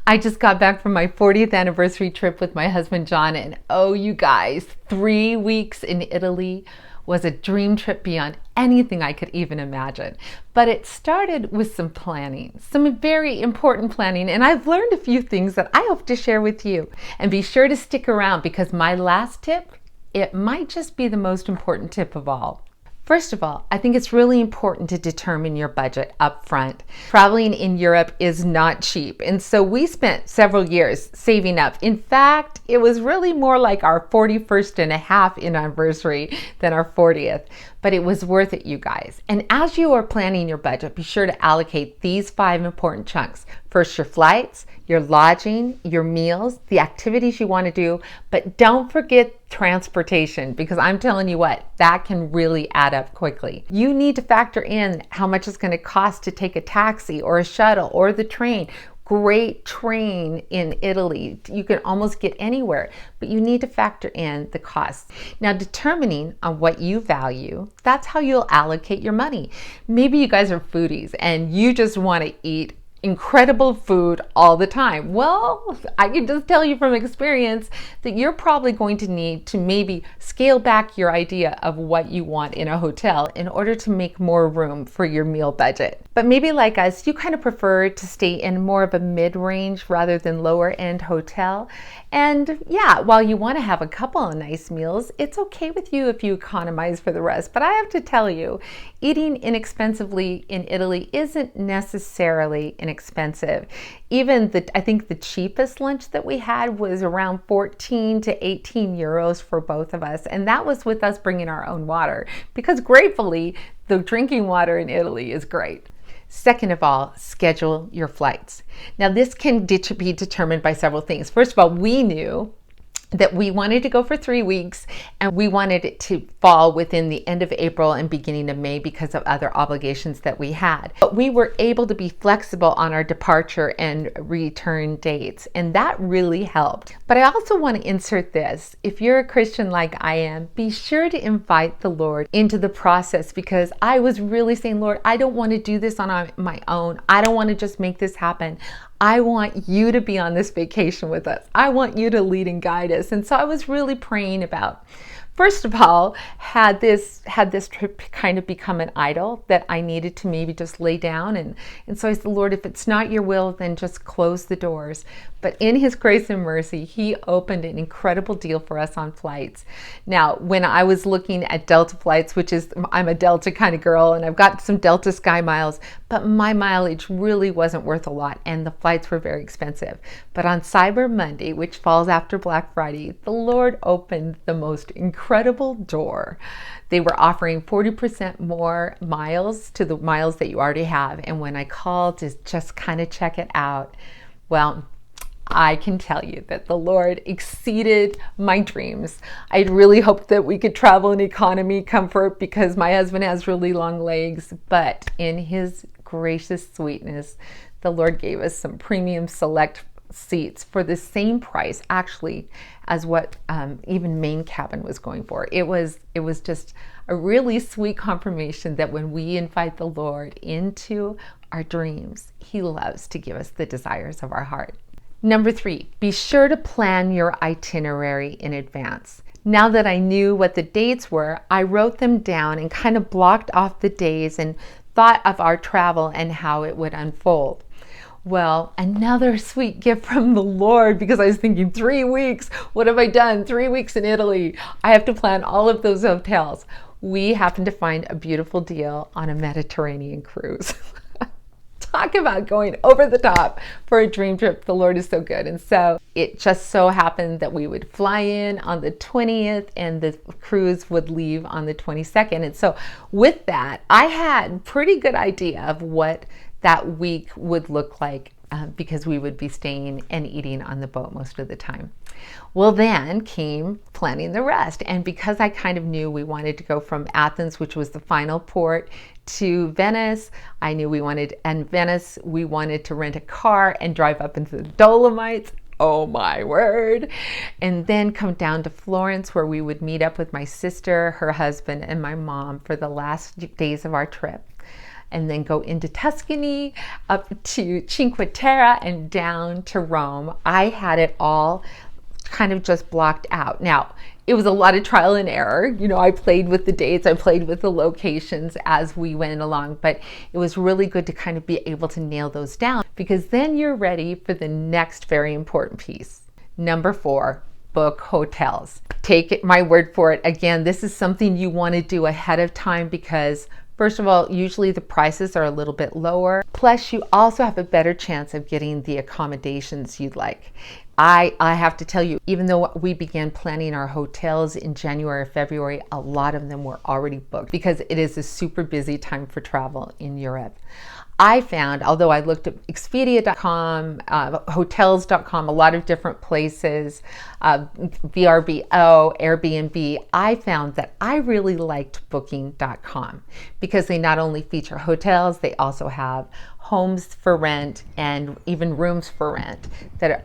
I just got back from my 40th anniversary trip with my husband John, and oh, you guys, 3 weeks in Italy was a dream trip beyond anything I could even imagine. But it started with some planning, some very important planning, and I've learned a few things that I hope to share with you. And be sure to stick around because my last tip, it might just be the most important tip of all. First of all, I think it's really important to determine your budget up front. Traveling in Europe is not cheap, and so we spent several years saving up. In fact, it was really more like our 41st and a half anniversary than our 40th, but it was worth it, you guys. And as you are planning your budget, be sure to allocate these 5 important chunks. First, your flights, your lodging, your meals, the activities you want to do, but don't forget transportation, because I'm telling you what, that can really add up quickly. You need to factor in how much it's going to cost to take a taxi or a shuttle or the train. Great train in Italy. You can almost get anywhere, but you need to factor in the costs. Now, determining on what you value, that's how you'll allocate your money. Maybe you guys are foodies and you just want to eat incredible food all the time. Well, I can just tell you from experience that you're probably going to need to maybe scale back your idea of what you want in a hotel in order to make more room for your meal budget. But maybe like us, you kind of prefer to stay in more of a mid-range rather than lower end hotel. And yeah, while you want to have a couple of nice meals, it's okay with you if you economize for the rest. But I have to tell you, eating inexpensively in Italy isn't necessarily inexpensive. Even I think the cheapest lunch that we had was around 14 to 18 euros for both of us. And that was with us bringing our own water, because gratefully, the drinking water in Italy is great. Second of all, schedule your flights. Now, this can be determined by several things. First of all, we knew that we wanted to go for 3 weeks, and we wanted it to fall within the end of April and beginning of May because of other obligations that we had. But we were able to be flexible on our departure and return dates, and that really helped. But I also want to insert this. If you're a Christian like I am, be sure to invite the Lord into the process, because I was really saying, Lord, I don't want to do this on my own. I don't want to just make this happen. I want you to be on this vacation with us. I want you to lead and guide us. And so I was really praying about, first of all, had this trip kind of become an idol that I needed to maybe just lay down. And so I said, Lord, if it's not your will, then just close the doors. But in his grace and mercy, he opened an incredible deal for us on flights. Now, when I was looking at Delta flights, which is, I'm a Delta kind of girl, and I've got some Delta Sky miles, but my mileage really wasn't worth a lot, and the flights were very expensive. But on Cyber Monday, which falls after Black Friday, the Lord opened the most incredible door. They were offering 40% more miles to the miles that you already have. And when I called to just kind of check it out, well, I can tell you that the Lord exceeded my dreams. I really hoped that we could travel in economy comfort because my husband has really long legs, but in his gracious sweetness, the Lord gave us some premium select seats for the same price, actually, as what even main cabin was going for. It was just a really sweet confirmation that when we invite the Lord into our dreams, he loves to give us the desires of our heart. Number 3, be sure to plan your itinerary in advance. Now that I knew what the dates were, I wrote them down and kind of blocked off the days and thought of our travel and how it would unfold. Well, another sweet gift from the Lord, because I was thinking 3 weeks, what have I done? 3 weeks in Italy. I have to plan all of those hotels. We happened to find a beautiful deal on a Mediterranean cruise. Talk about going over the top for a dream trip. The Lord is so good. And so it just so happened that we would fly in on the 20th and the cruise would leave on the 22nd. And so with that, I had pretty good idea of what that week would look like because we would be staying and eating on the boat most of the time. Well, then came planning the rest. And because I kind of knew we wanted to go from Athens, which was the final port, to Venice, I knew and Venice, we wanted to rent a car and drive up into the Dolomites. Oh my word. And then come down to Florence, where we would meet up with my sister, her husband, and my mom for the last days of our trip. and then go into Tuscany, up to Cinque Terre, and down to Rome. I had it all kind of just blocked out. Now, it was a lot of trial and error. You know, I played with the dates, I played with the locations as we went along, but it was really good to kind of be able to nail those down, because then you're ready for the next very important piece. Number 4, book hotels. Take my word for it. Again, this is something you want to do ahead of time because, first of all, usually the prices are a little bit lower. Plus, you also have a better chance of getting the accommodations you'd like. I have to tell you, even though we began planning our hotels in January or February, a lot of them were already booked because it is a super busy time for travel in Europe. I found, although I looked at Expedia.com, hotels.com, a lot of different places, VRBO, Airbnb, I found that I really liked Booking.com because they not only feature hotels, they also have homes for rent and even rooms for rent that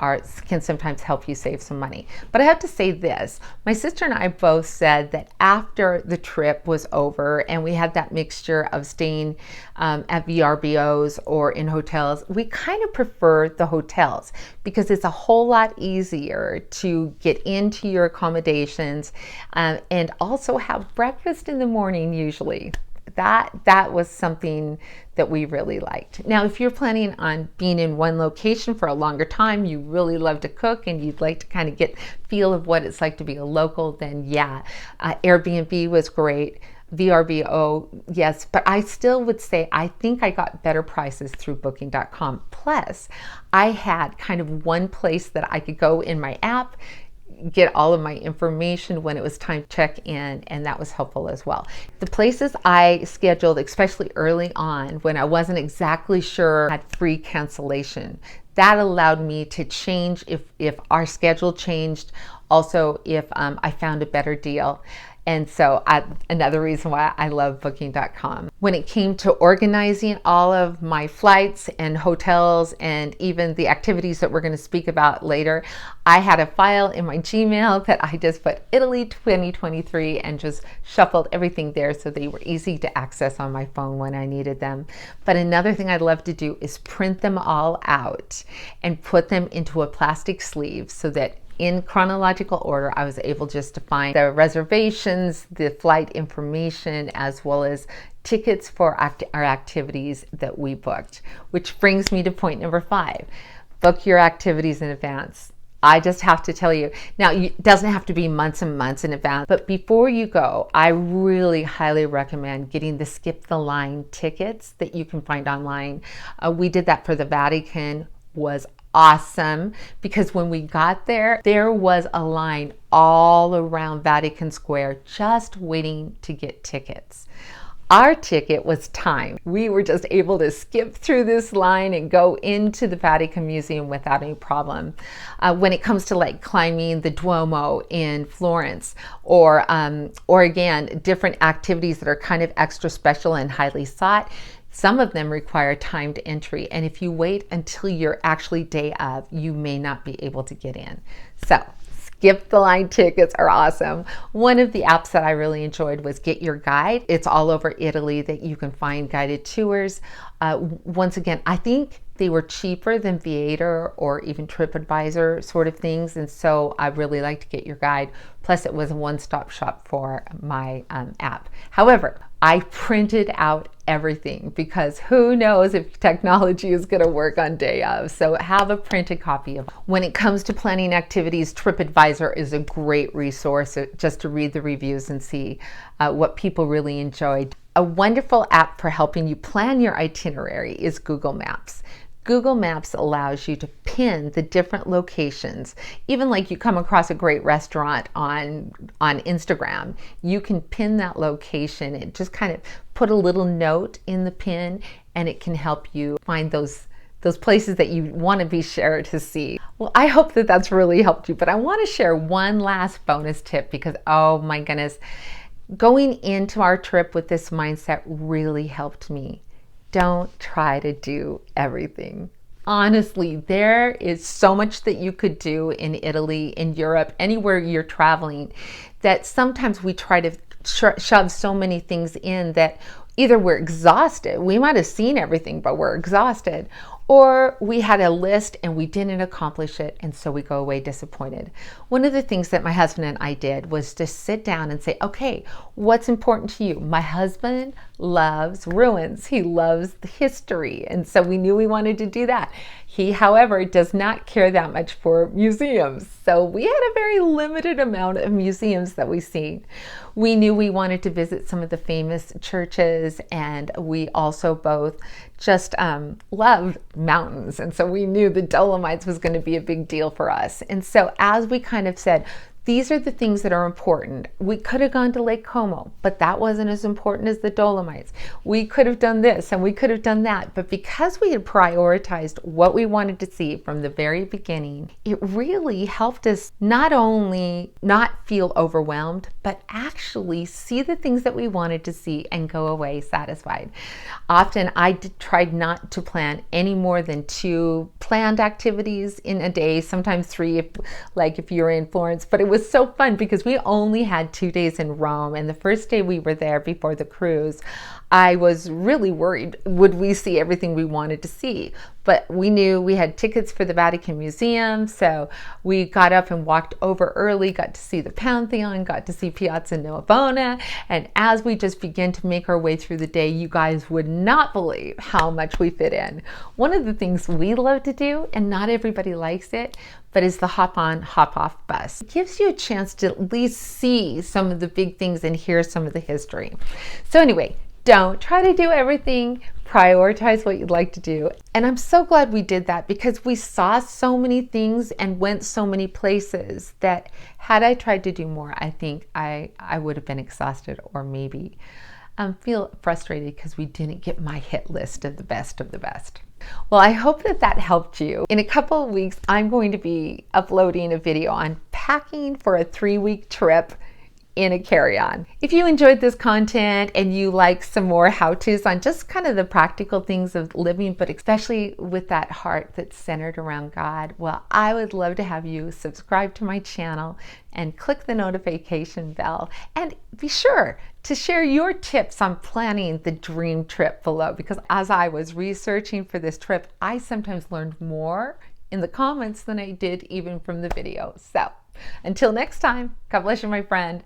can sometimes help you save some money. But I have to say this, my sister and I both said that after the trip was over and we had that mixture of staying at VRBOs or in hotels, we kind of prefer the hotels because it's a whole lot easier to get into your accommodations and also have breakfast in the morning usually. That was something that we really liked. Now, if you're planning on being in one location for a longer time, you really love to cook and you'd like to kind of get feel of what it's like to be a local, then yeah, Airbnb was great. VRBO, yes, but I still would say I think I got better prices through Booking.com. Plus, I had kind of one place that I could go in my app, get all of my information when it was time to check in, and that was helpful as well. The places I scheduled, especially early on when I wasn't exactly sure, had free cancellation. That allowed me to change if our schedule changed, also if I found a better deal. And so another reason why I love Booking.com. When it came to organizing all of my flights and hotels and even the activities that we're going to speak about later, I had a file in my Gmail that I just put Italy 2023 and just shuffled everything there so they were easy to access on my phone when I needed them. But another thing I'd love to do is print them all out and put them into a plastic sleeve so that in chronological order, I was able just to find the reservations, the flight information, as well as tickets for our activities that we booked. Which brings me to point number 5. Book your activities in advance. I just have to tell you, now it doesn't have to be months and months in advance, but before you go, I really highly recommend getting the skip the line tickets that you can find online. We did that for the Vatican, was awesome because when we got there, there was a line all around Vatican Square just waiting to get tickets. Our ticket was timed. We were just able to skip through this line and go into the Vatican Museum without any problem. When it comes to like climbing the Duomo in Florence or again, different activities that are kind of extra special and highly sought, some of them require timed entry, and if you wait until you're actually day of, you may not be able to get in. So, skip the line tickets are awesome. One of the apps that I really enjoyed was Get Your Guide. It's all over Italy that you can find guided tours. Once again, I think they were cheaper than Viator or even TripAdvisor sort of things, and so I really liked Get Your Guide. Plus, it was a one-stop shop for my app. However, I printed out everything because who knows if technology is going to work on day of. So have a printed copy of it. When it comes to planning activities, TripAdvisor is a great resource just to read the reviews and see what people really enjoyed. A wonderful app for helping you plan your itinerary is Google Maps. Google Maps allows you to pin the different locations. Even like you come across a great restaurant on Instagram, you can pin that location and just kind of put a little note in the pin, and it can help you find those places that you want to be sure to see. Well, I hope that that's really helped you, but I want to share one last bonus tip because, oh my goodness, going into our trip with this mindset really helped me. Don't try to do everything. Honestly, there is so much that you could do in Italy, in Europe, anywhere you're traveling, that sometimes we try to shove so many things in that Either we're exhausted, we might have seen everything, but we're exhausted, or we had a list and we didn't accomplish it, and so we go away disappointed. One of the things that my husband and I did was to sit down and say, okay, what's important to you? My husband loves ruins. He loves the history, and so we knew we wanted to do that. He, however, does not care that much for museums, so we had a very limited amount of museums that we've seen. We knew we wanted to visit some of the famous churches, and we also both just loved mountains, and so we knew the Dolomites was going to be a big deal for us. And so as we kind of said, these are the things that are important. We could have gone to Lake Como, but that wasn't as important as the Dolomites. We could have done this and we could have done that. But because we had prioritized what we wanted to see from the very beginning, it really helped us not only not feel overwhelmed, but actually see the things that we wanted to see and go away satisfied. Often I tried not to plan any more than 2 planned activities in a day, sometimes 3 if you're in Florence. But it was so fun because we only had 2 days in Rome, and the first day we were there before the cruise, I was really worried, would we see everything we wanted to see? But we knew we had tickets for the Vatican Museum, so we got up and walked over early, got to see the Pantheon, got to see Piazza Navona, and as we just began to make our way through the day, you guys would not believe how much we fit in. One of the things we love to do, and not everybody likes it, but is the hop-on, hop-off bus. It gives you a chance to at least see some of the big things and hear some of the history. So anyway, don't try to do everything. Prioritize what you'd like to do. And I'm so glad we did that because we saw so many things and went so many places that had I tried to do more, I think I would have been exhausted or maybe feel frustrated because we didn't get my hit list of the best of the best. Well, I hope that helped you. In a couple of weeks, I'm going to be uploading a video on packing for a 3-week trip in a carry-on. If you enjoyed this content and you like some more how-tos on just kind of the practical things of living, but especially with that heart that's centered around God, well, I would love to have you subscribe to my channel and click the notification bell, and be sure to share your tips on planning the dream trip below, because as I was researching for this trip, I sometimes learned more in the comments than I did even from the video. So until next time, God bless you, my friend.